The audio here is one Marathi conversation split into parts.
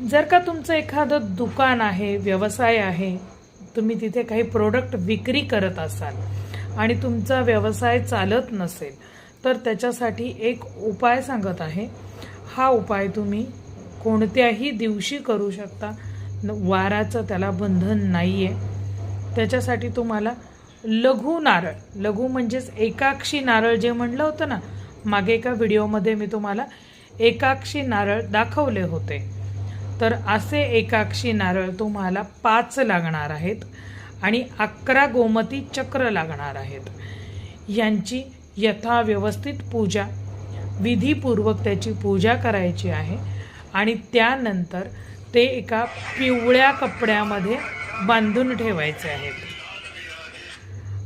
जर का तुमचं एखादं दुकान आहे, व्यवसाय आहे, तुम्ही तिथे काही प्रोडक्ट विक्री करत असाल आणि तुमचा व्यवसाय चालत नसेल, तर त्याच्यासाठी एक उपाय सांगत आहे. हा उपाय तुम्ही कोणत्याही दिवशी करू शकता. वाराचं त्याला बंधन नाही आहे. त्याच्यासाठी तुम्हाला लघु नारळ, लघु म्हणजेच एकाक्षी नारळ जे म्हणलं होतं ना, मागे एका व्हिडिओमध्ये मी तुम्हाला एकाक्षी नारळ दाखवले होते. तर असे एकाक्षी नारळ तुम्हाला 5 लागणार आहेत आणि 11 गोमती चक्र लागणार आहेत. यांची यथाव्यवस्थित पूजा, विधीपूर्वक त्याची पूजा करायची आहे आणि त्यानंतर ते एका पिवळ्या कपड्यामध्ये बांधून ठेवायचे आहेत.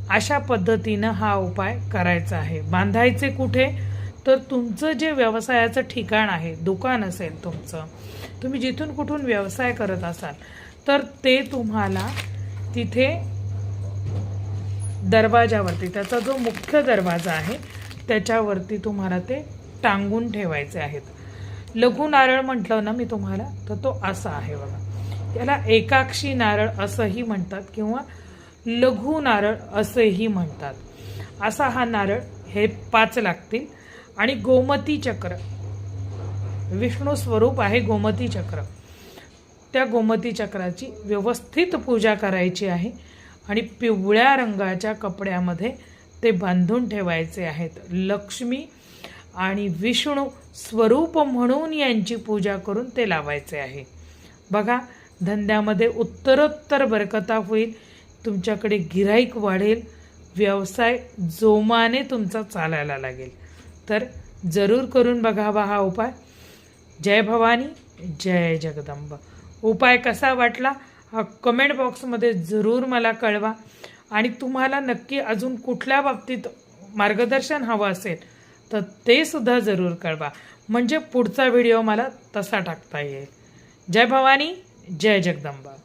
अशा पद्धतीनं हा उपाय करायचा आहे. बांधायचे कुठे? तर तुमचं जे व्यवसायाचं ठिकाण आहे, दुकान असेल तुमचं, तुम्ही जिथून कुठून व्यवसाय करत असाल तर ते तुम्हाला तिथे दरवाजावरती, त्याचा जो मुख्य दरवाजा आहे त्याच्यावरती तुम्हाला ते टांगून ठेवायचे आहेत. लघु नारळ म्हटलं ना मी तुम्हाला, तर तो असा आहे बघा. याला एकाक्षी नारळ असंही म्हणतात किंवा लघु नारळ असंही म्हणतात. असा हा नारळ हे 5 लागतील. आणि गोमती चक्र, विष्णू स्वरूप आहे गोमती चक्र, त्या गोमती चक्राची व्यवस्थित पूजा करायची आहे आणि पिवळ्या रंगाच्या कपड्यामध्ये ते बांधून ठेवायचे आहेत. लक्ष्मी आणि विष्णू स्वरूप म्हणून यांची पूजा करून ते लावायचे आहे. बघा, धंद्यामध्ये उत्तरोत्तर बरकता होईल, तुमच्याकडे गिऱ्हाईक वाढेल, व्यवसाय जोमाने तुमचा चालायला लागेल. तर जरूर करून बघावा हा उपाय. जय भवानी, जय जगदंबा. उपाय कसा वाटला हा कमेंट बॉक्समध्ये जरूर मला कळवा. आणि तुम्हाला नक्की अजून कुठल्या बाबतीत मार्गदर्शन हवं असेल तर ते सुद्धा जरूर कळवा, म्हणजे पुढचा व्हिडिओ मला तसा टाकता येईल. जय भवानी, जय जगदंबा.